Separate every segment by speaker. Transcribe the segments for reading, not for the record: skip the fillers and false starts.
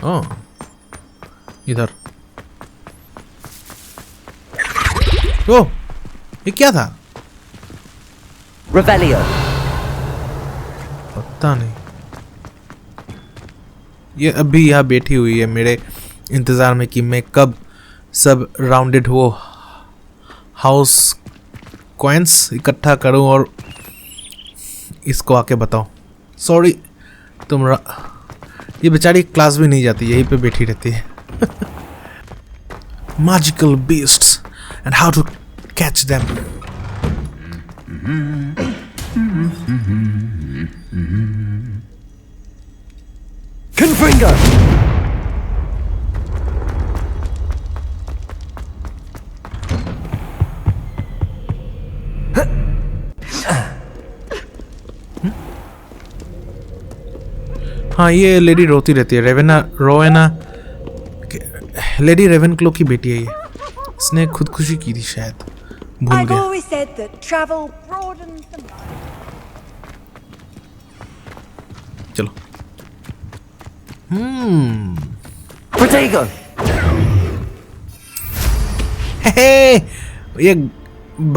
Speaker 1: ओह, इधर। ओह, ये क्या था?
Speaker 2: Revelio.
Speaker 1: पता नहीं। ये अभी यहाँ बैठी हुई है मेरे इंतजार में कि मैं कब सब राउंडेड हो हाउस कॉइन्स इकट्ठा करूं और इसको आके बताऊं। सॉरी, ये बेचारी क्लास भी नहीं जाती, यहीं पे बैठी रहती है। Magical beasts and how to catch them.
Speaker 2: Confringo.
Speaker 1: हाँ, ये लेडी रोती रहती है, रोवेना लेडी रेवेनक्लो की बेटी है ये। इसने खुदकुशी की थी शायद, भूल
Speaker 3: I've
Speaker 1: गया।
Speaker 3: always said that travel broadens the mind.
Speaker 1: चलो।
Speaker 2: Protego.
Speaker 1: हे, ये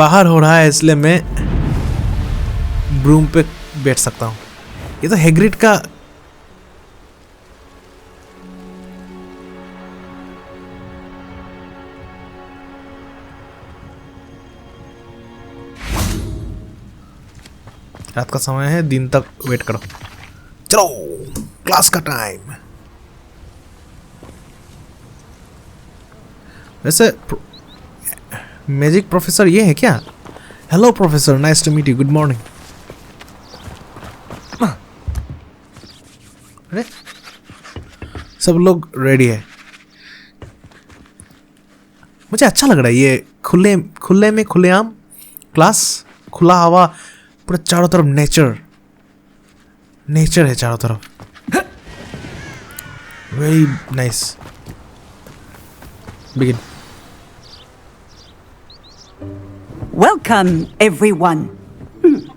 Speaker 1: बाहर हो रहा है इसलिए मैं ब्रूम पे बैठ सकता हूँ। ये तो हैग्रिड का रात का समय है, दिन तक वेट करो। चलो, क्लास का टाइम। वैसे मैजिक प्रोफेसर ये है क्या? Hello professor, nice to meet you, good morning. अरे सब लोग रेडी है। मुझे अच्छा लग रहा है ये खुले में खुलेआम क्लास, खुला हवा, पूरा चारों तरफ नेचर है चारों तरफ। Very nice. Begin.
Speaker 4: Welcome, everyone.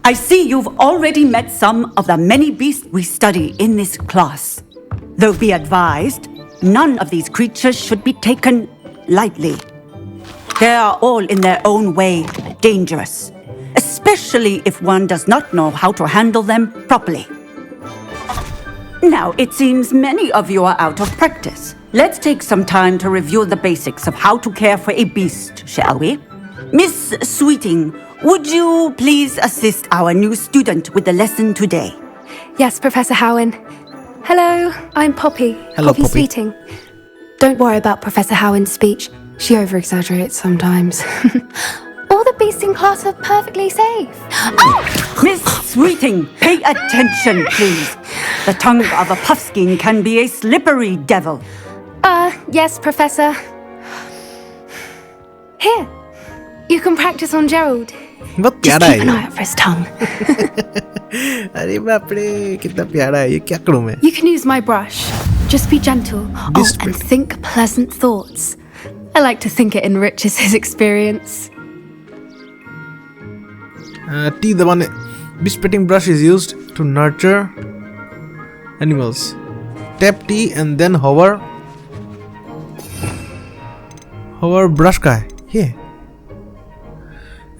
Speaker 4: I see you've already met some of the many beasts we study in this class. Though be advised, none of these creatures should be taken lightly. They are all in their own way dangerous, especially if one does not know how to handle them properly. Now, it seems many of you are out of practice. Let's take some time to review the basics of how to care for a beast, shall we? Miss Sweeting, would you please assist our new student with the lesson today?
Speaker 5: Yes, Professor Howin. Hello, I'm Poppy.
Speaker 1: Hello, Poppy.
Speaker 5: Sweeting. Don't worry about Professor Howin's speech. She over-exaggerates sometimes. All the beasts in class are perfectly safe. Oh!
Speaker 4: Miss Sweeting, pay attention, please. The tongue of a puffskein can be a slippery devil.
Speaker 5: Yes, Professor. Here, you can practice on Gerald.
Speaker 1: बहुत
Speaker 5: Just
Speaker 1: प्यारा
Speaker 5: keep an
Speaker 1: है
Speaker 5: eye out for his tongue.
Speaker 1: अरे बाप रे, कितना प्यारा है ये। क्या करूं मैं?
Speaker 5: You can use my brush. Just be gentle.
Speaker 1: Beast
Speaker 5: and
Speaker 1: building.
Speaker 5: think pleasant thoughts. I like to think it enriches his experience.
Speaker 1: T दबाने। Beast petting brush is used to nurture animals. Tap T and then hover. Hover brush का है ये।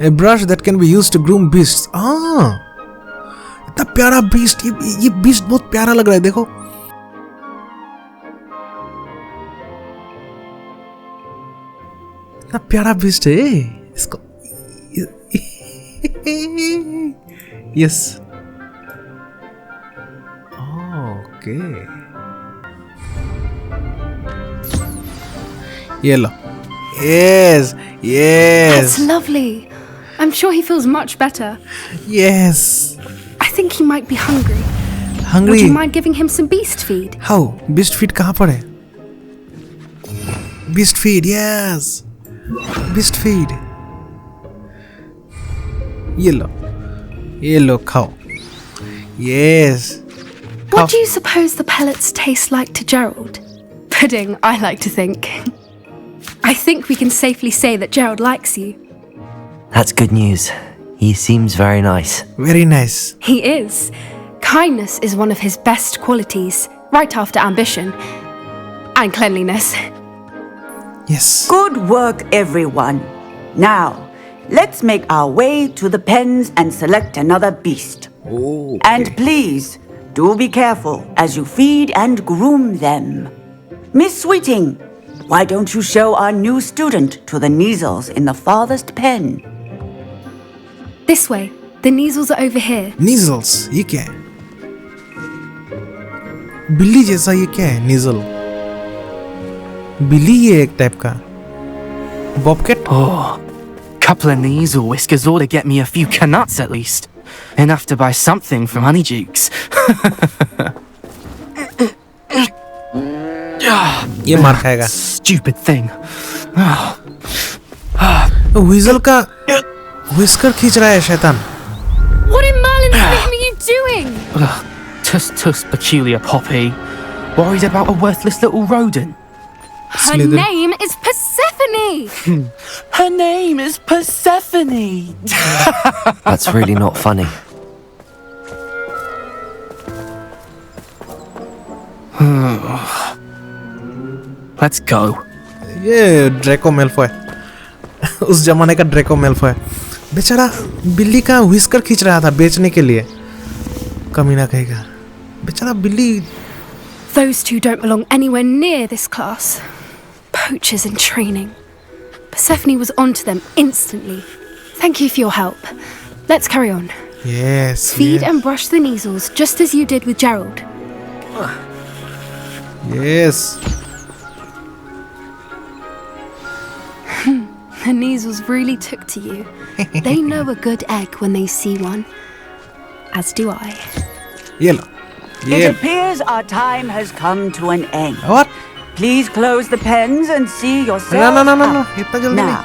Speaker 1: A brush that can be used to groom beasts. इतना प्यारा beast, ये beast बहुत प्यारा लग रहा है, देखो। इतना प्यारा बीस्ट है इसको। यस, ओके, ये लो। Yes, yes.
Speaker 5: That's lovely. I'm sure he feels much better.
Speaker 1: Yes.
Speaker 5: I think he might be hungry.
Speaker 1: Hungry?
Speaker 5: Would you mind giving him some beast feed?
Speaker 1: How? Beast feed कहाँ पर है? Beast feed, yes. Beast feed. ये लो खाओ। Yes.
Speaker 5: What do you suppose the pellets taste like to Gerald? Pudding, I like to think. I think we can safely say that Gerald likes you.
Speaker 2: That's good news. He seems very nice.
Speaker 1: Very nice.
Speaker 5: He is. Kindness is one of his best qualities, right after ambition. And cleanliness.
Speaker 1: Yes.
Speaker 4: Good work, everyone. Now, let's make our way to the pens and select another beast.
Speaker 1: Oh.
Speaker 4: And please, do be careful as you feed and groom them. Miss Sweeting, why don't you show our new student to the Neasels in the farthest pen?
Speaker 5: This way. The Neasels are over here.
Speaker 1: Neasels, ये क्या है? बिल्ली जैसा ये क्या है? Neasel. बिल्ली ये एक टाइप का. Bobcat.
Speaker 6: Oh, couple of Neasel whiskers ought to get me a few canuts at least. Enough to buy something from Honeydukes.
Speaker 1: ये मार खाएगा.
Speaker 6: Stupid thing.
Speaker 1: Weasel का whisker खींच रहा है शैतान.
Speaker 5: What in Merlin's name are you doing?
Speaker 6: Tuss, peculiar Poppy. Worried about a worthless little rodent.
Speaker 5: Her
Speaker 1: Slither.
Speaker 5: name is Persephone.
Speaker 6: Her name is Persephone.
Speaker 2: That's really not funny.
Speaker 6: Let's go.
Speaker 1: ये Draco Malfoy. उस जमाने का Draco Malfoy. बेचारा बिल्ली का whisker खींच रहा था बेचने के लिए. कमीना कहेगा. बेचारा बिल्ली.
Speaker 5: Those two don't belong anywhere near this class. Poachers in training. Persephone was onto them instantly. Thank you for your help. Let's carry on.
Speaker 1: Yes.
Speaker 5: Feed
Speaker 1: yes.
Speaker 5: and brush the Neasels just as you did with Gerald.
Speaker 1: Yes.
Speaker 5: The Neasels really took to you. They know a good egg when they see one. As do I.
Speaker 1: ये लो.
Speaker 4: It
Speaker 1: ये.
Speaker 4: appears our time has come to an end.
Speaker 1: What?
Speaker 4: Please close the pens and see yourselves
Speaker 1: No.
Speaker 4: out.
Speaker 1: इतना जल्दी नहीं.
Speaker 4: Now,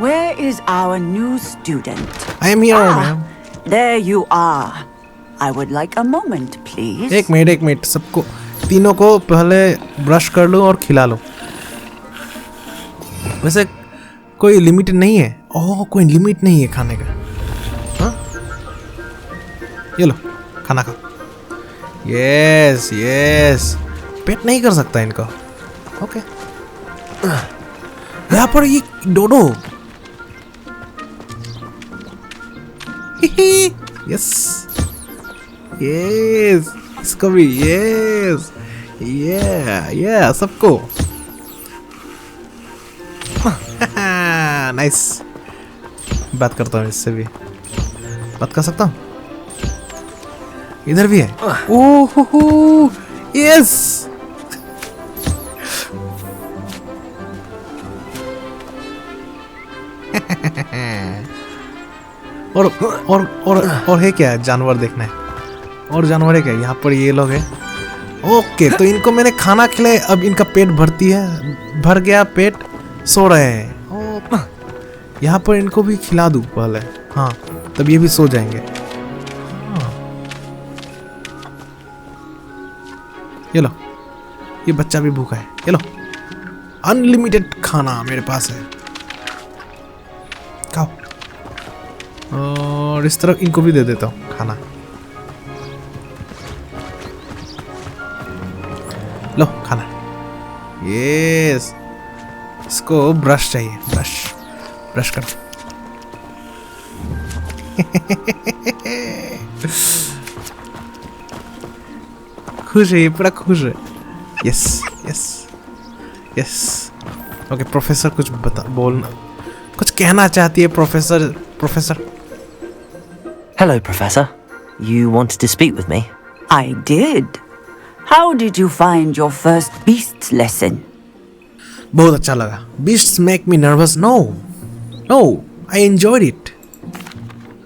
Speaker 4: where is our new student?
Speaker 1: I am here, ma'am.
Speaker 4: There you are. I would like a moment, please.
Speaker 1: एक minute सबको तीनों को पहले brush कर लो और खिला लो. वैसे कोई लिमिट नहीं है. ओह कोई लिमिट नहीं है खाने का. हाँ? ये लो खाना खाओ. यस पेट नहीं कर सकता इनको. ओके. यहाँ पर ये डोडो. यस इसको भी. यस ये सबको. नाइस. बात करता हूँ इससे भी. बात कर सकता हूँ. इधर भी है. ओहो यस. और है क्या? जानवर देखना है. और जानवर है क्या? यहाँ पर ये लोग हैं. ओके तो इनको मैंने खाना खिलाया. अब इनका पेट भर गया पेट. सो रहे हैं. यहाँ पर इनको भी खिला दूँ पहले. हाँ तब ये भी सो जाएंगे. ये लो ये बच्चा भी भूखा है. ये लो अनलिमिटेड खाना मेरे पास है. खाओ. और इस तरह इनको भी दे देता हूँ खाना. लो खाना. यस इसको ब्रश चाहिए. ब्रश कर. खुश है ये पूरा खुश है. यस ओके प्रोफेसर कुछ बोलना कुछ कहना चाहती है professor.
Speaker 2: Hello, Professor. You wanted to speak with me?
Speaker 4: I did. How did you find your first beasts lesson?
Speaker 1: बहुत अच्छा लगा. Beasts make me nervous. No, I enjoyed it.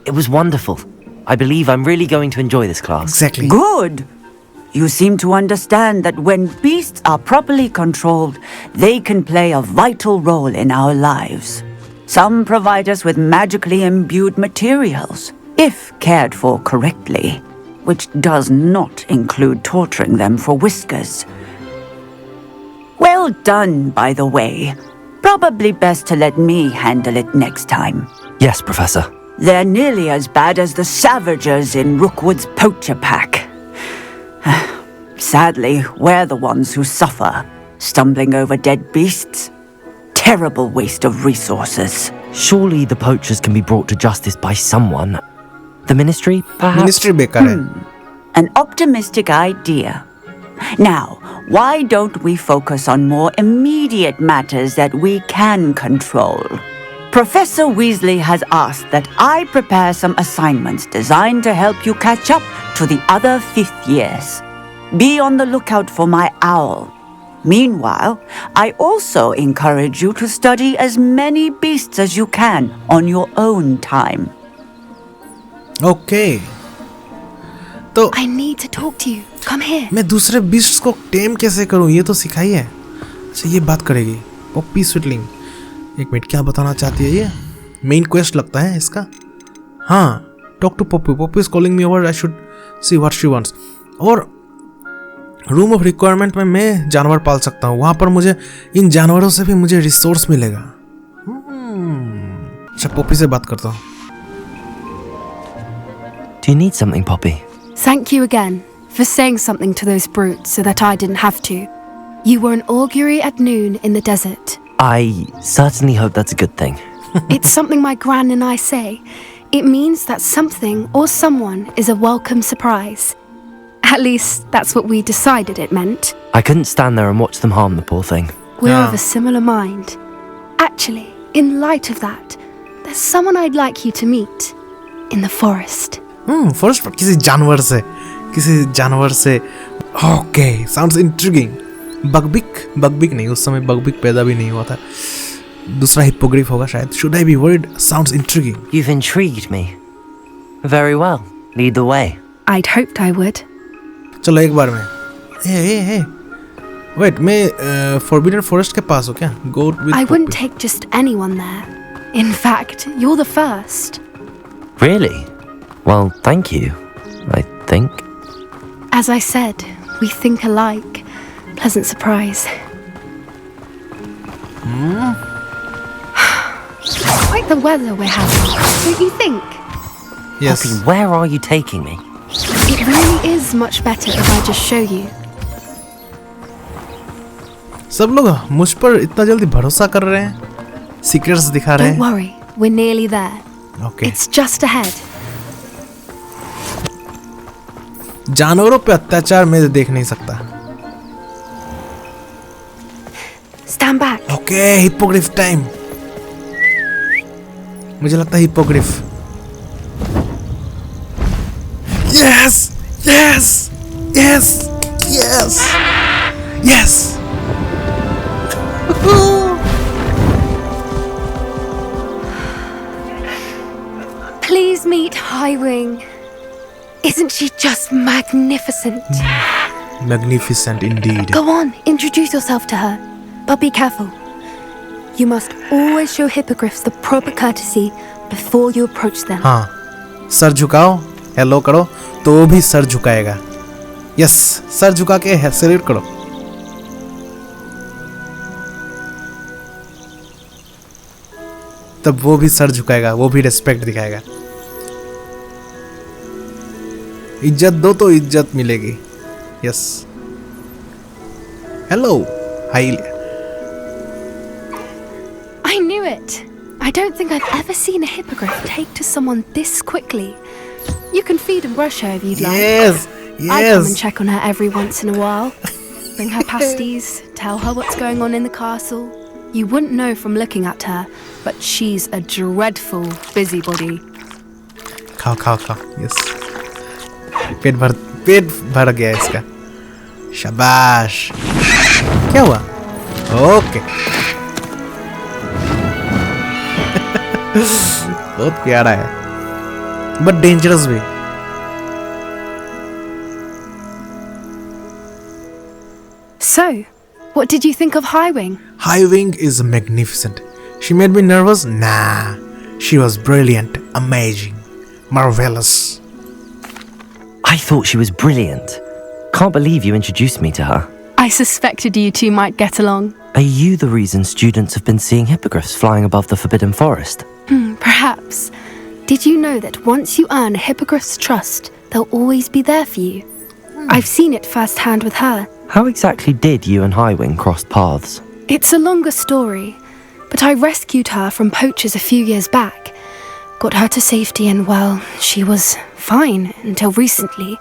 Speaker 2: It was wonderful. I believe I'm really going to enjoy this class.
Speaker 1: Exactly.
Speaker 4: Good. You seem to understand that when beasts are properly controlled, they can play a vital role in our lives. Some provide us with magically imbued materials, if cared for correctly, which does not include torturing them for whiskers. Well done, by the way. Probably best to let me handle it next time.
Speaker 2: Yes, Professor.
Speaker 4: They're nearly as bad as the Savagers in Rookwood's poacher pack. Sadly, we're the ones who suffer. stumbling over dead beasts. Terrible waste of resources.
Speaker 2: Surely the poachers can be brought to justice by someone. The ministry, perhaps?
Speaker 1: Ministry बेकार है.
Speaker 4: An optimistic idea. Now, why don't we focus on more immediate matters that we can control? Professor Weasley has asked that I prepare some assignments designed to help you catch up to the other 5th years. Be on the lookout for my owl. Meanwhile, I also encourage you to study as many beasts as you can on your own time.
Speaker 1: Okay. तो
Speaker 5: I need to talk to you. Come here.
Speaker 1: मैं दूसरे beasts को टेम कैसे करूं, ये तो सिखाई है. अच्छा ये बात करेगी. पॉपी स्वीटलिंग. एक मिनट, क्या बताना चाहती है ये? मेन क्वेस्ट लगता है इसका. हाँ, talk to Poppy. Poppy is calling me over. I should see what she wants. और रूम ऑफ रिक्वायरमेंट में मैं जानवर पाल सकता हूँ. वहां पर मुझे इन जानवरों से भी मुझे रिसोर्स मिलेगा. अच्छा पॉपी से बात करता हूँ.
Speaker 2: Do you need something, Poppy?
Speaker 5: Thank you again for saying something to those brutes so that I didn't have to. You were an augury at noon in the desert.
Speaker 2: I certainly hope that's a good thing.
Speaker 5: It's something my gran and I say. It means that something or someone is a welcome surprise. At least that's what we decided it meant.
Speaker 2: I couldn't stand there and watch them harm the poor thing.
Speaker 5: We're
Speaker 1: Yeah.
Speaker 5: of a similar mind. Actually, in light of that, there's someone I'd like you to meet in the forest.
Speaker 1: First किसी जानवर से. Okay, sounds intriguing. बगबिक नहीं, उस समय बगबिक पैदा भी नहीं हुआ था. दूसरा हिप्पोग्रिफ होगा शायद. Should I be worried? Sounds intriguing.
Speaker 2: You've intrigued me. Very well. Lead the way.
Speaker 5: I'd hoped I would.
Speaker 1: चलो एक बार में. हे वेट, मैं फॉरबिडन फॉरेस्ट के पास हूँ क्या? Go with
Speaker 5: I wouldn't take just anyone there. In fact, you're the first.
Speaker 2: Really? Well, thank you, I think.
Speaker 5: As I said, we think alike. Pleasant surprise. Quite the weather we're having, don't you think?
Speaker 1: Yes.
Speaker 2: Poppy, where are you taking me?
Speaker 5: It really is much better if I just show you.
Speaker 1: सब लोग मुझ पर इतना जल्दी भरोसा कर रहे हैं. सीक्रेट्स दिखा रहे
Speaker 5: Don't
Speaker 1: हैं.
Speaker 5: worry, we're nearly there.
Speaker 1: Okay.
Speaker 5: It's just ahead.
Speaker 1: जानवरों पे अत्याचार मैं देख नहीं सकता.
Speaker 5: Stand back.
Speaker 1: Okay, hippogriff time. मुझे लगता है hippogriff. Yes yes yes yes yes.
Speaker 5: Please meet Highwing. Isn't she just magnificent?
Speaker 1: Magnificent indeed.
Speaker 5: Go on, introduce yourself to her. But be careful. You must always show hippogriffs the proper courtesy before you approach them.
Speaker 1: हाँ, sir झुकाओ, hello करो, तो वो भी sir झुकाएगा. Yes, sir झुका के salute करो. तब वो भी सर झुकाएगा, वो भी रिस्पेक्ट दिखाएगा. इज्जत दो तो इज्जत मिलेगी. Yes. Hello. Hi.
Speaker 5: I knew it. I don't think I've ever seen a hippogriff take to someone this quickly. You can feed and brush her if you'd like.
Speaker 1: Yes.
Speaker 5: I come and
Speaker 1: Yes.
Speaker 5: check on her every once in a while. Bring her pasties, tell her what's going on in the castle. You wouldn't know from looking at her, but she's a dreadful busybody.
Speaker 1: खाओ खाओ खाओ. Yes. पेट भर गया इसका. शाबाश. क्या हुआ? Okay. बहुत प्यारा है, बट डेंजरस भी.
Speaker 5: So, what did you think of Highwing?
Speaker 1: Highwing is magnificent. She made me nervous? Nah. She was brilliant, amazing, marvelous.
Speaker 2: I thought she was brilliant. Can't believe you introduced me to her.
Speaker 5: I suspected you two might get along.
Speaker 2: Are you the reason students have been seeing hippogriffs flying above the Forbidden Forest?
Speaker 5: Perhaps. Did you know that once you earn a hippogriff's trust, they'll always be there for you? I've seen it firsthand with her.
Speaker 2: How exactly did you and Highwing cross paths?
Speaker 5: It's a longer story, but I rescued her from poachers a few years back. Got her to safety and, well, she was fine until recently.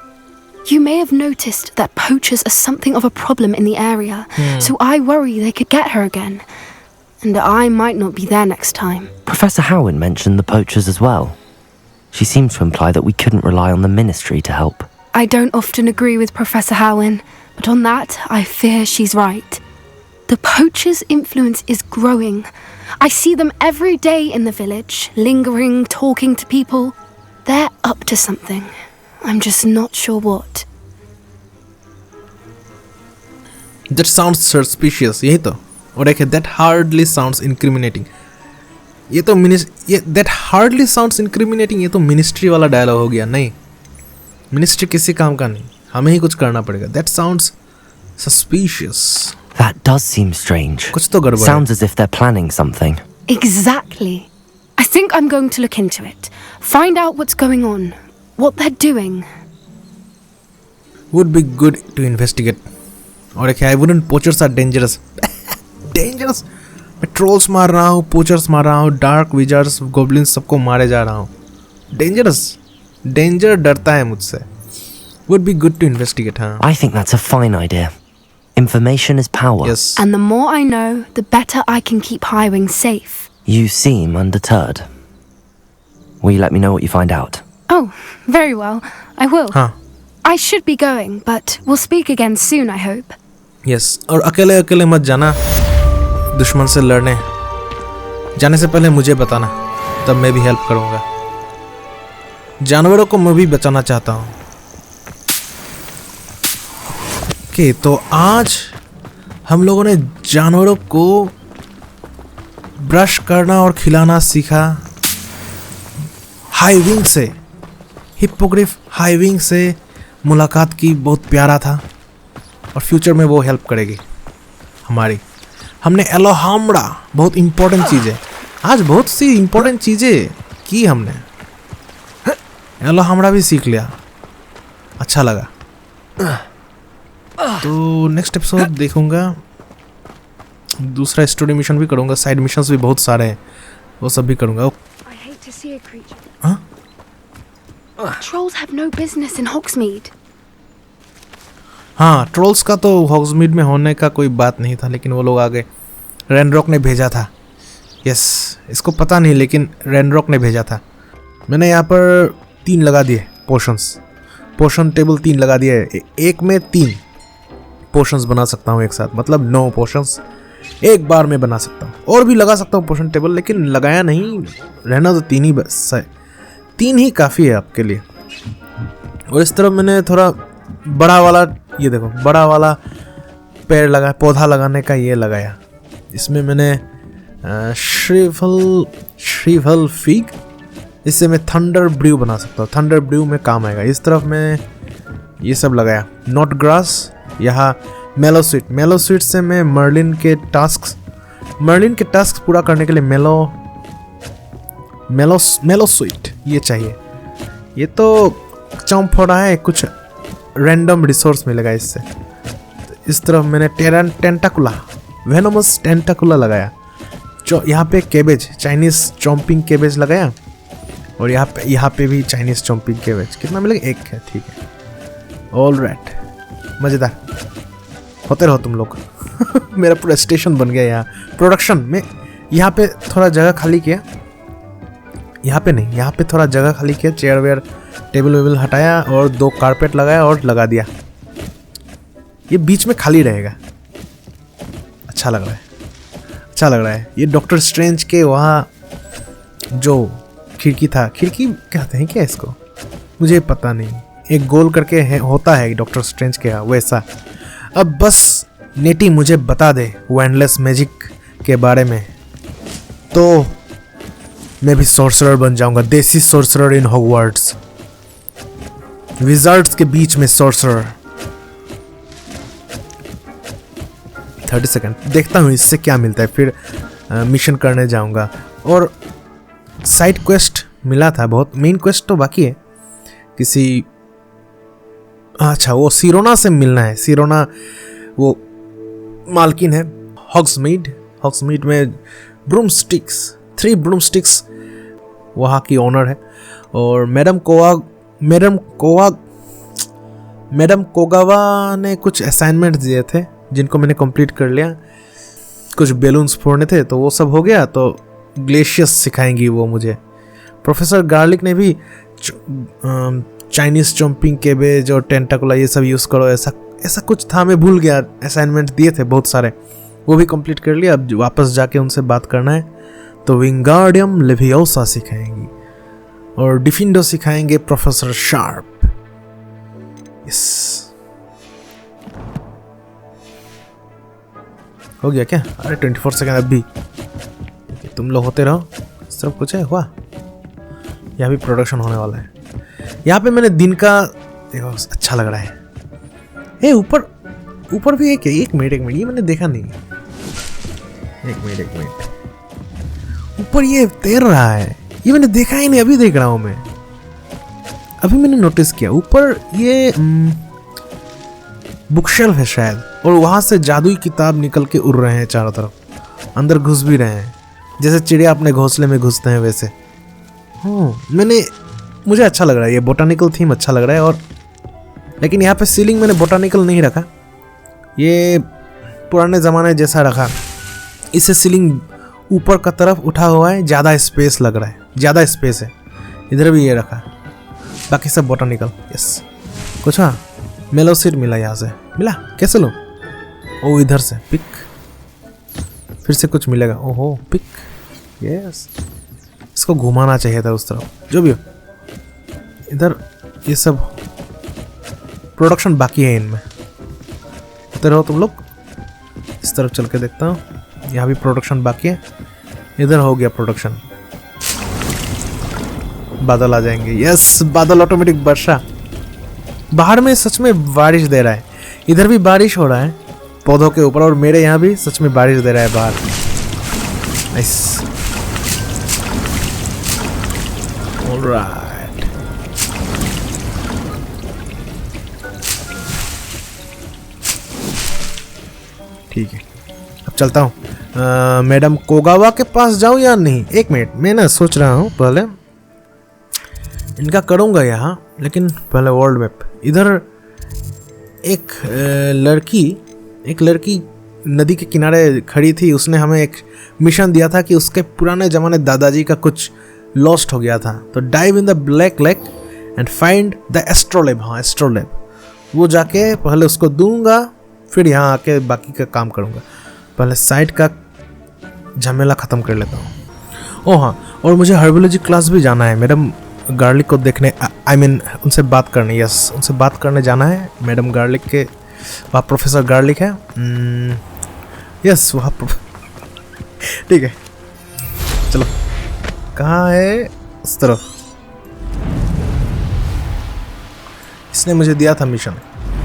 Speaker 5: You may have noticed that poachers are something of a problem in the area, so I worry they could get her again. And I might not be there next time.
Speaker 2: Professor Howin mentioned the poachers as well. She seemed to imply that we couldn't rely on the ministry to help.
Speaker 5: I don't often agree with Professor Howin, but on that, I fear she's right. The poachers' influence is growing. I see them every day in the village, lingering, talking to people. They're up to something. I'm just not sure what.
Speaker 1: That sounds suspicious. यही तो. और एक that hardly sounds incriminating. ये तो that hardly sounds incriminating. ये तो ministry वाला dialogue हो गया. नहीं, मिनिस्ट्री किसी काम का नहीं, हमें ही कुछ करना पड़ेगा. That sounds suspicious.
Speaker 2: That does seem strange.
Speaker 1: कुछ तो गड़बड़ है.
Speaker 2: Sounds as if they're planning something.
Speaker 5: Exactly. I think I'm going to look into it. Find out what's going on. What they're doing.
Speaker 1: Would be good to investigate. और एक I wouldn't. Poachers are dangerous. Dangerous. मैं trolls मार रहा हूँ, poachers मार रहा हूँ, dark विजर्स, गोब्लिन्स सबको मारे जा रहा हूँ. Dangerous. Danger डरता है मुझसे. Would be good to investigate, हाँ.
Speaker 2: I think that's a fine idea. Information is power.
Speaker 1: Yes.
Speaker 5: And the more I know, the better I can keep Highwing safe.
Speaker 2: You seem undeterred. Will you let me know what you find out?
Speaker 5: Oh, very well. I will.
Speaker 1: हाँ.
Speaker 5: I should be going, but we'll speak again soon, I hope.
Speaker 1: Yes. और अकेले अकेले मत जाना दुश्मन से लड़ने. जाने से पहले मुझे बताना, तब मैं भी हेल्प करूँगा. जानवरों को मैं भी बचाना चाहता हूँ. ओके, तो आज हम लोगों ने जानवरों को ब्रश करना और खिलाना सीखा. हाईविंग से, हिप्पोग्रिफ हाईविंग से मुलाकात की. बहुत प्यारा था और फ्यूचर में वो हेल्प करेगी हमारी. हमने एलोहाम्ब्रा, बहुत इंपॉर्टेंट चीज़ है. आज बहुत सी इंपॉर्टेंट चीज़ें की हमने. एलोहाम्ब्रा भी सीख लिया, अच्छा लगा. तो नेक्स्ट एपिसोड देखूंगा. दूसरा स्टोरी मिशन भी करूंगा. साइड मिशंस भी बहुत सारे हैं, वो सब भी करूंगा.
Speaker 5: I hate to see a creature.
Speaker 1: हाँ?
Speaker 5: Trolls have no business in Hogsmeade.
Speaker 1: हाँ, ट्रोल्स का तो हॉग्समीड में होने का कोई बात नहीं था, लेकिन वो लोग आ गए. रेनरॉक ने भेजा था. यस, इसको पता नहीं, लेकिन रेनरॉक ने भेजा था. मैंने यहाँ पर 3 लगा दिए पोशंस. पोशन टेबल 3 लगा दिए. एक में 3 पोशंस बना सकता हूँ एक साथ, मतलब 9 पोशंस एक बार में बना सकता हूँ. और भी लगा सकता हूँ पोशन टेबल, लेकिन लगाया नहीं. रहना तो 3 ही बस है. 3 ही काफ़ी है आपके लिए. और इस तरफ मैंने थोड़ा बड़ा वाला, ये देखो, बड़ा वाला पेड़ लगा, पौधा लगाने का ये लगाया. इसमें मैंने श्रीफल फिग, इससे मैं थंडर ब्रू बना सकता हूँ. थंडर ब्रू में काम आएगा. इस तरफ मैं ये सब लगाया. नॉट ग्रास, यहाँ मेलो स्वीट. मेलो स्वीट से मैं मर्लिन के टास्क पूरा करने के लिए मेलो स्वीट ये चाहिए. ये तो चंप हो रहा है, कुछ रैंडम रिसोर्स मिलेगा इससे. इस तरफ मैंने टेंटाकुला, वेनोमस टेंटाकुला लगाया. यहाँ पे केबेज, चाइनीज चॉम्पिंग केबेज लगाया. और यहाँ पे भी चाइनीज चॉम्पिंग केबेज. कितना मिलेगा? 1 है, ठीक है. ऑल राइट, मज़ेदार. होते रहो तुम लोग. मेरा पूरा स्टेशन बन गया यहाँ प्रोडक्शन में. यहाँ पे थोड़ा जगह खाली किया, यहाँ पे नहीं, यहाँ पे थोड़ा जगह खाली किया. चेयर वेयर टेबल वेबल हटाया और 2 कारपेट लगाया और लगा दिया. ये बीच में खाली रहेगा. अच्छा लग रहा है, अच्छा लग रहा है. ये डॉक्टर स्ट्रेंज के वहाँ जो खिड़की था, खिड़की कहते हैं क्या इसको, मुझे पता नहीं. एक गोल करके होता है डॉक्टर स्ट्रेंज के यहाँ, वैसा. अब बस नेटी मुझे बता दे वो एंडलेस मैजिक के बारे में, तो मैं भी सोर्सरर बन जाऊंगा. देसी सोर्सरर इन हॉगवर्ट्स. विजार्ड्स के बीच में सोर्सरर. 30 सेकंड देखता हूँ इससे क्या मिलता है, फिर मिशन करने जाऊंगा. और साइड क्वेस्ट मिला था बहुत. मेन क्वेस्ट तो बाकी है. किसी अच्छा वो सिरोना से मिलना है। सिरोना वो मालकिन है हॉग्समीड में ब्रूमस्टिक्स 3 ब्रूमस्टिक्स वहाँ की ओनर है। और मैडम कोगावा ने कुछ असाइनमेंट दिए थे जिनको मैंने कंप्लीट कर लिया। कुछ बेलून्स फोड़ने थे तो वो सब हो गया, तो ग्लेशियस सिखाएंगी वो मुझे। प्रोफेसर गार्लिक ने भी चाइनीज चॉम्पिंग केबेज और टेंटाकुला ये सब यूज़ करो, ऐसा कुछ था, मैं भूल गया। असाइनमेंट दिए थे बहुत सारे, वो भी कंप्लीट कर लिया। अब वापस जाके उनसे बात करना है। तो विंगार्डियम लेवियोसा सिखाएंगी और डिफिंडो सिखाएंगे प्रोफेसर शार्प। यस, हो गया क्या? अरे 24 सेकंड अभी। तुम लोग होते रहो, सब कुछ है हुआ। यहाँ भी प्रोडक्शन होने वाला है। यहाँ पे मैंने दिन का देखो, अच्छा लग रहा है। ए ऊपर भी एक मिनट ये मैंने देखा नहीं। एक मिनट ऊपर ये तैर रहा है, ये मैंने देखा ही नहीं, अभी देख रहा हूँ मैं। अभी मैंने नोटिस किया ऊपर ये बुकशेल्फ है शायद, और वहां से जादुई किताब निकल के उड़ रहे हैं चारों तरफ, अंदर घुस भी रहे हैं जैसे चिड़िया अपने घोंसले में घुसते हैं वैसे। मुझे अच्छा लग रहा है, ये बोटानिकल थीम अच्छा लग रहा है। और लेकिन यहाँ पे सीलिंग मैंने बोटानिकल नहीं रखा, ये पुराने ज़माने जैसा रखा। इससे सीलिंग ऊपर का तरफ उठा हुआ है, ज़्यादा स्पेस लग रहा है, ज़्यादा स्पेस है। इधर भी ये रखा, बाकी सब बोटानिकल। यस, कुछ हाँ मेलो सीट मिला, यहाँ से मिला। कैसे लो? ओ इधर से पिक, फिर से कुछ मिलेगा। ओहो पिक, यस। इसको घुमाना चाहिए था उस तरफ, जो भी हो। इधर ये सब प्रोडक्शन बाकी है इनमें। इधर हो तुम लोग, इस तरफ चल के देखता हूँ। यहाँ भी प्रोडक्शन बाकी है। इधर हो गया प्रोडक्शन। बादल आ जाएंगे। यस, बादल ऑटोमेटिक वर्षा। बाहर में सच में बारिश दे रहा है। इधर भी बारिश हो रहा है पौधों के ऊपर, और मेरे यहाँ भी सच में बारिश दे रहा है बाहर। Nice, alright. ठीक है, अब चलता हूँ। मैडम कोगावा के पास जाऊँ या नहीं? एक मिनट, मैं ना सोच रहा हूँ पहले इनका करूँगा यहाँ, लेकिन पहले वर्ल्ड मैप। इधर एक लड़की नदी के किनारे खड़ी थी। उसने हमें एक मिशन दिया था कि उसके पुराने ज़माने दादाजी का कुछ लॉस्ट हो गया था। तो dive in the black lake and find the astrolabe. हाँ एस्ट्रोलैब, वो जाके पहले उसको दूंगा, फिर यहाँ आके बाकी का काम करूँगा। पहले साइड का झमेला ख़त्म कर लेता हूँ। ओह हाँ, और मुझे हर्बोलॉजी क्लास भी जाना है मैडम गार्लिक को देखने। आई मीन उनसे बात करने। यस, उनसे बात करने जाना है। मैडम गार्लिक के वहाँ प्रोफेसर गार्लिक है। यस वहाँ ठीक है, चलो। कहाँ है? उस तरफ। इसने मुझे दिया था मिशन,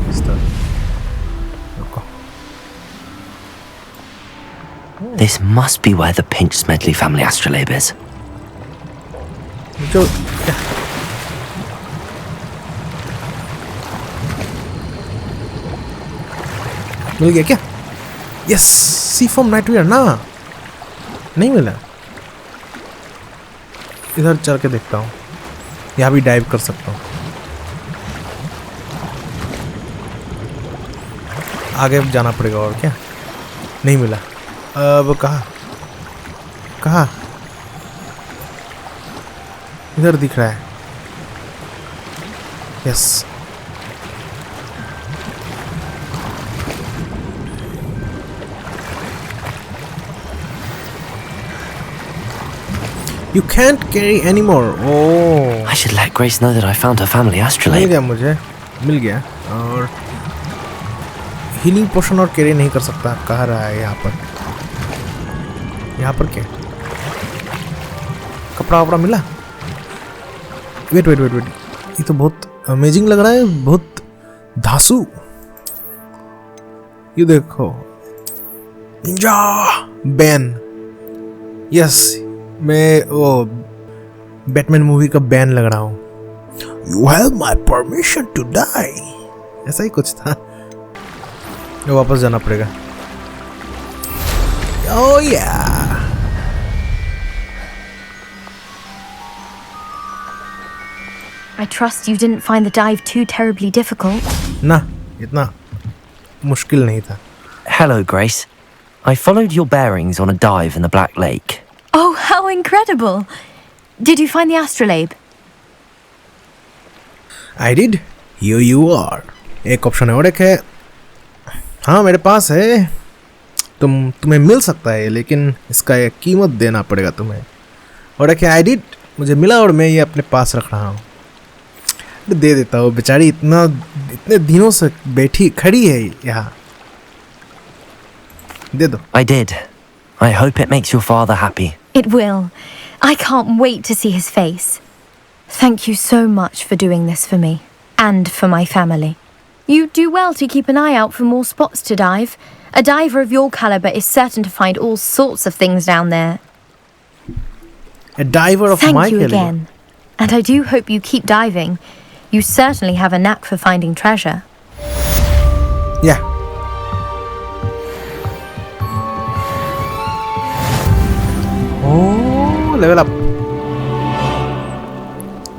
Speaker 1: इस तरफ।
Speaker 2: This must be where the Pinch Smedley family astrolabe is.
Speaker 1: जो मिल गया क्या? यस, सी फॉर्म नाइटवेयर ना, नहीं मिला। इधर चल के देखता हूँ, यहाँ भी डाइव कर सकता हूँ। आगे जाना पड़ेगा और क्या? नहीं मिला। अब कहाँ? इधर दिख रहा है। Yes, You can't carry anymore. Oh.
Speaker 2: I should let Grace know that I found her family
Speaker 1: mill
Speaker 2: astrolabe.
Speaker 1: गया मुझे, मिल गया। और हीलिंग पोशन और कैरी नहीं कर सकता। कहाँ रहा है यहाँ पर? यहाँ पर क्या? कपड़ा वपड़ा मिला? वेट, ये तो बहुत अमेजिंग लग रहा है, बहुत धांसू। ये देखो, निंजा बैन। यस, मैं वो बैटमैन मूवी का बैन लग रहा हूँ। You have my permission to die. ऐसा ही कुछ था। वापस जाना पड़ेगा। ओह या
Speaker 7: I trust you didn't find the dive too terribly difficult.
Speaker 1: ना, इतना मुश्किल नहीं था।
Speaker 2: Hello, Grace. I followed your bearings on a dive in the Black Lake.
Speaker 7: Oh, how incredible! Did you find the astrolabe?
Speaker 1: I did. Here you are. एक option है और एक है, हाँ मेरे पास है, तुम्हें मिल सकता है लेकिन इसका एक कीमत देना पड़ेगा तुम्हें। और एक है I did, मुझे मिला और मैं ये अपने पास रख रहा हूँ। दे देता हूँ, बेचारी इतने दिनों से बैठी खड़ी है यहाँ, दे दो।
Speaker 2: I did. I hope it makes your father happy.
Speaker 7: It will. I can't wait to see his face. Thank you so much for doing this for me and for my family. You do well to keep an eye out for more spots to dive. A diver of your caliber is certain to find all sorts of things down there.
Speaker 1: A diver of
Speaker 7: Thank
Speaker 1: my
Speaker 7: you
Speaker 1: caliber.
Speaker 7: again. And I do hope you keep diving. You certainly have a knack for finding treasure.
Speaker 1: Yeah. Oh, level up.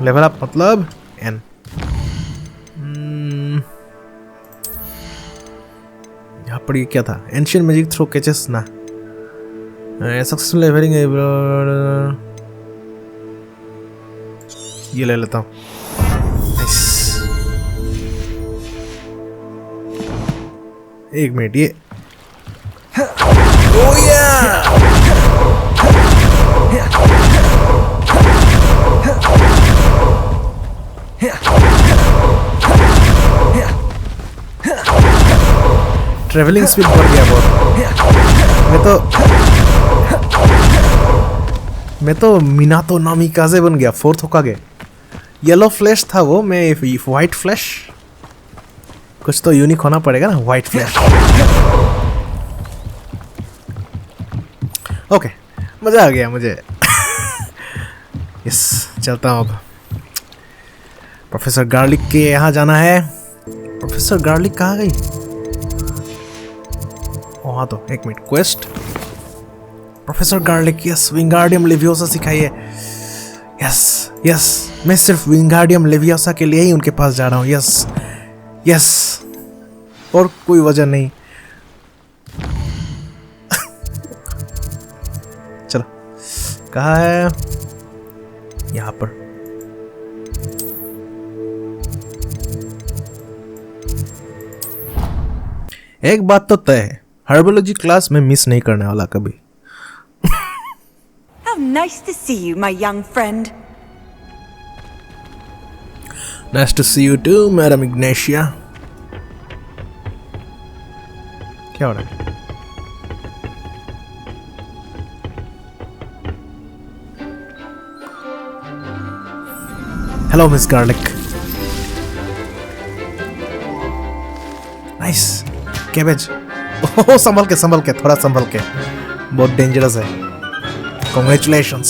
Speaker 1: Level up मतलब N. यहाँ पर ये क्या था? Ancient magic throw catches ना. Successful leveling ये ले लेता हूँ। Nice. एक मिनट ये। Oh yeah! ट्रेवलिंग स्पीड बढ़ गया बहुत। मैं तो मिनातो नामिकाजे बन गया, फोर्थ होकागे। येलो फ्लैश था वो, मैं व्हाइट फ्लैश। कुछ तो यूनिक होना पड़ेगा ना, व्हाइट फ्लैश। ओके, मजा आ गया मुझे। यस, चलता हूँ अब। प्रोफेसर गार्लिक के यहाँ जाना है। प्रोफेसर गार्लिक कहाँ गई? हाँ तो एक minute, quest. Professor garlic, yes, Wingardium leviosa सिखाइए। यस यस, मैं सिर्फ विंगार्डियम लेवियोसा के लिए ही उनके पास जा रहा हूँ। यस यस, और कोई वजह नहीं। चलो, कहाँ है? यहाँ पर। एक बात तो तय है, हर्बोलॉजी क्लास में मिस नहीं करने वाला कभी।
Speaker 4: How nice to see you, my young friend.
Speaker 1: Nice to see you too, Madam Ignatia. क्या हो रहा है? Hello, Miss Garlic. Nice. Cabbage. ओह, संभल के, थोड़ा संभल के। बहुत डेंजरस है। Congratulations.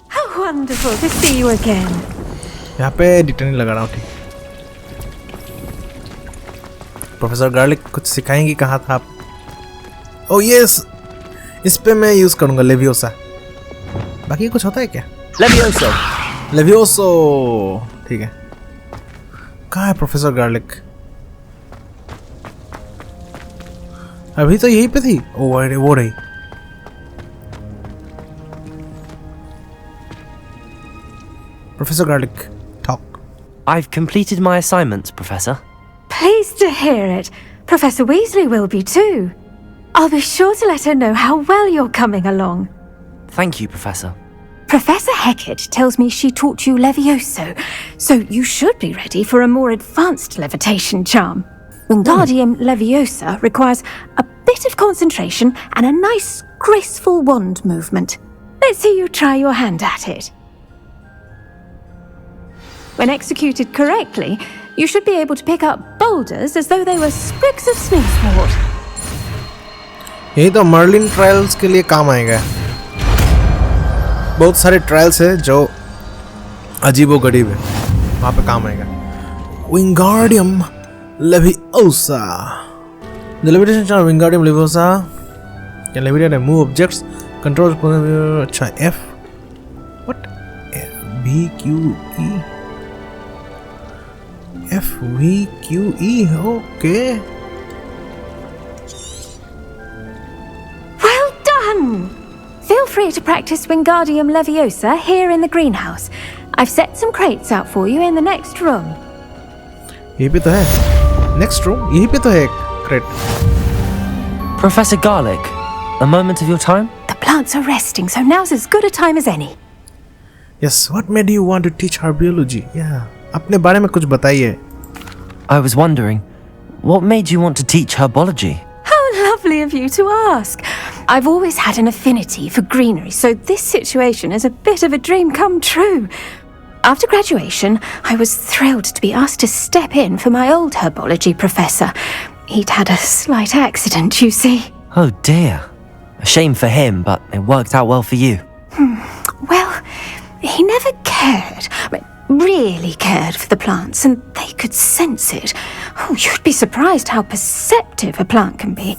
Speaker 3: How wonderful to see you again.
Speaker 1: यहाँ पे डिटेन लगा रहा हूँ, ठीक। प्रोफेसर गार्लिक कुछ सिखाएंगी, कहाँ था आप? ओह यस, इस पे मैं यूज करूंगा लेवियोसा। बाकी कुछ होता है क्या?
Speaker 2: Levioso.
Speaker 1: लेवियोसो, ठीक है। कहाँ है प्रोफेसर गार्लिक? अभी तो यहीं पे थी। ओ वो रही। Professor garlic, talk.
Speaker 2: I've completed my assignments, Professor.
Speaker 3: Pleased to hear it. Professor Weasley will be too. I'll be sure to let her know how well you're coming along.
Speaker 2: Thank you, Professor.
Speaker 3: Professor Hecat tells me she taught you Levioso, so you should be ready for a more advanced levitation charm. Wingardium Leviosa requires a bit of concentration and a nice, graceful wand movement. Let's see you try your hand at it. When executed correctly, you should be able to pick up boulders as though they were sprigs of sneezewort.
Speaker 1: यही तो Merlin trials के लिए काम आएगा। बहुत सारे trials है जो अजीबो गरीब है, वहाँ पे काम आएगा। Wingardium leviosa, the levitation charm Wingardium Leviosa can levitate and move objects. Controls अच्छा F what V Q E F V Q E okay.
Speaker 3: Well done! Feel free to practice Wingardium Leviosa here in the greenhouse. I've set some crates out for you in the next room.
Speaker 1: यहीं पे तो है next room, यहीं पे तो है crate.
Speaker 2: Professor Garlic, a moment of your time?
Speaker 3: The plants are resting, so now's as good a time as any.
Speaker 1: Yes, what made you want to teach her biology? Yeah, अपने बारे में कुछ बताइए.
Speaker 2: I was wondering, what made you want to teach herbology?
Speaker 3: How lovely of you to ask. I've always had an affinity for greenery, so this situation is a bit of a dream come true. After graduation, I was thrilled to be asked to step in for my old herbology professor. He'd had a slight accident, you see.
Speaker 2: Oh dear. A shame for him, but it worked out well for you.
Speaker 3: Well, he never cared, really cared for the plants, and they could sense it. Oh, you'd be surprised how perceptive a plant can be.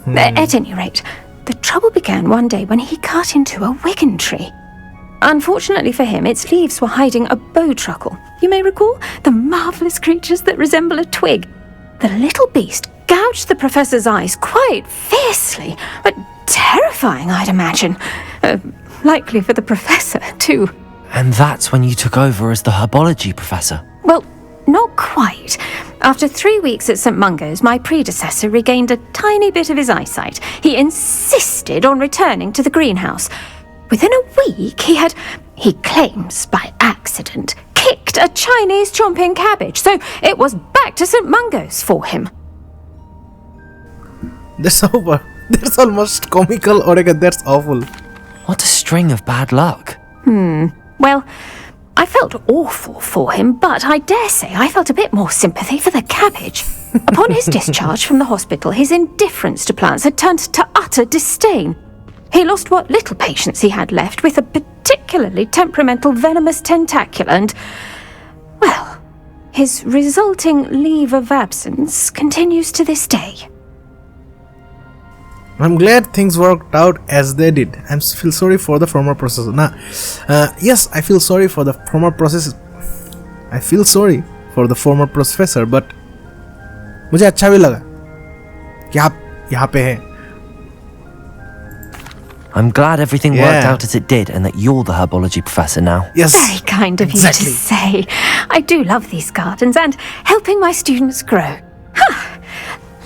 Speaker 3: At any rate, the trouble began one day when he cut into a wigan tree. Unfortunately for him, its leaves were hiding a bowtruckle. You may recall the marvellous creatures that resemble a twig. The little beast gouged the professor's eyes quite fiercely, but terrifying, I'd imagine. Likely for the professor, too.
Speaker 2: And that's when you took over as the herbology professor?
Speaker 3: Well, not quite. After 3 weeks at St. Mungo's, my predecessor regained a tiny bit of his eyesight. He insisted on returning to the greenhouse. Within a week, he claims by accident, kicked a Chinese chomping cabbage, so it was back to St. Mungo's for him.
Speaker 1: That's over. That's almost comical, or that's awful.
Speaker 2: What a string of bad luck.
Speaker 3: Well, I felt awful for him, but I dare say I felt a bit more sympathy for the cabbage. Upon his discharge from the hospital, his indifference to plants had turned to utter disdain. He lost what little patience he had left with a particularly temperamental venomous tentacula and, well, his resulting leave of absence continues to this day.
Speaker 1: I'm glad things worked out as they did. I feel sorry for the former professor. Yes, I feel sorry for the former process. I feel sorry for the former professor, but मुझे अच्छा भी लगा कि आप यहाँ पे हैं.
Speaker 2: I'm glad everything worked out as it did and that you're the herbology professor now.
Speaker 1: Yes.
Speaker 3: Very kind of you to say. I do love these gardens and helping my students grow.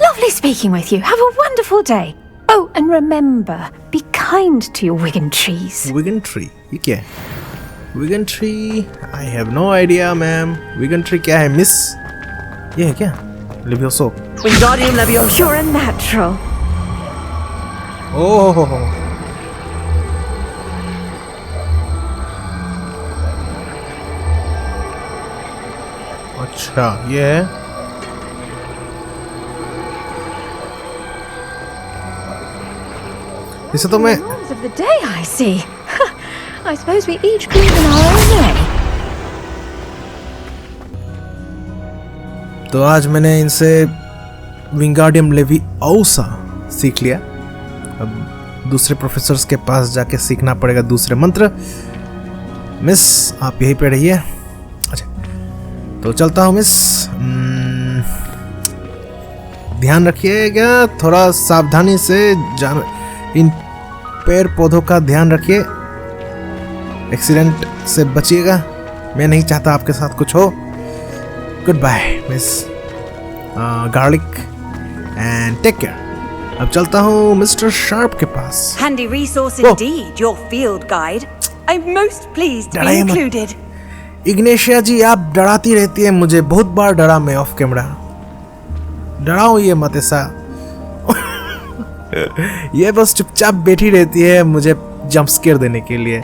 Speaker 3: Lovely speaking with you. Have a wonderful day. Oh, and remember, be kind to your wigan trees.
Speaker 1: Wigan tree. ये क्या है? Wigan tree. I have no idea, ma'am. Wigan tree क्या है, miss? ये है क्या? Levioso.
Speaker 4: Wingardium Leviosa.
Speaker 3: You're a natural.
Speaker 1: Oh. अच्छा, ये है. इसे तो मैं
Speaker 3: Rewards of the day, I see. I suppose we each grieve in our own way.
Speaker 1: तो आज मैंने इनसे विंगार्डियम लेविओसा सीख लिया. अब दूसरे प्रोफेसर्स के पास जाके सीखना पड़ेगा दूसरे मंत्र. मिस, आप यहीं पे रहिए. अच्छा, तो चलता हूँ मिस. ध्यान रखिएगा, थोड़ा सावधानी से इन पेड़ पौधों का ध्यान रखिए. एक्सीडेंट से बचिएगा. मैं नहीं चाहता आपके साथ कुछ हो. Goodbye miss Garlick and take care. अब चलता हूँ मिस्टर शार्प के पास.
Speaker 4: Handy resource indeed, your field guide. I'm most pleased to be
Speaker 1: डराइए मत.
Speaker 4: included.
Speaker 1: इग्नेशिया जी, आप डराती रहती है मुझे. बहुत बार डरा मैं ऑफ कैमरा. डराऊं ये मत ऐसा. ये बस चुपचाप बैठी रहती है मुझे जंप स्केयर देने के लिए.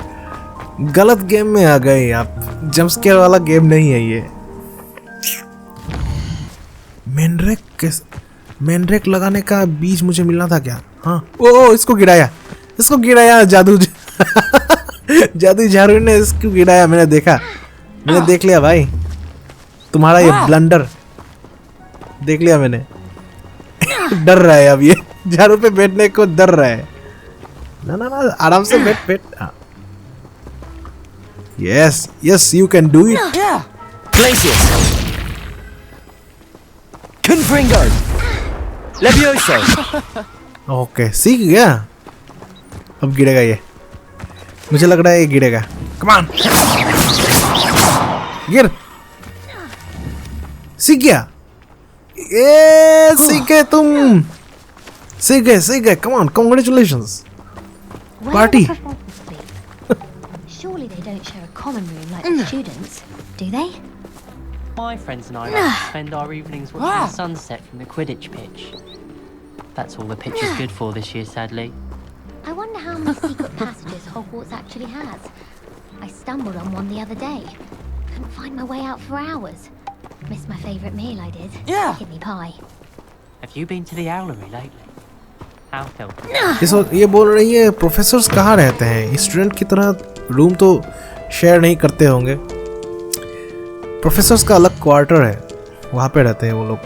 Speaker 1: गलत गेम में आ गए आप. जंप स्केयर वाला गेम नहीं है ये. मैनरेक लगाने का बीज मुझे मिलना था क्या? हाँ ओ इसको गिराया जादू जादू झाड़ू ने इसको गिराया। मैंने देख लिया भाई तुम्हारा ये ब्लंडर देख लिया मैंने। डर रहा है अब ये झाड़ू पे बैठने को डर रहा है। ना आराम से बैठ। Yes you can do it.
Speaker 2: Glacius! Confringo! Levioso!
Speaker 1: Okay सीख गया। अब गिरेगा ये, मुझे लग रहा है ये गिरेगा। कम ऑन गिर। सीख गया। ये सीख गए तुम, सीख गए। Come on, congratulations. Party.
Speaker 8: Surely they don't share a common room like the students, do they?
Speaker 9: My friends and I like to spend our evenings watching the sunset from the Quidditch pitch. That's all the pitch is good for this year, sadly.
Speaker 8: I wonder how many secret passages Hogwarts actually has. I stumbled on one the other day. Couldn't find my way out for hours. Missed my favourite meal, I did. Kidney pie.
Speaker 9: Have you been to the Owlery lately? How felt?
Speaker 1: ये बोल रही है professors कहाँ रहते हैं? Student की तरह room तो शेयर नहीं करते होंगे। प्रोफेसर्स का अलग क्वार्टर है, वहाँ पे रहते हैं वो लोग।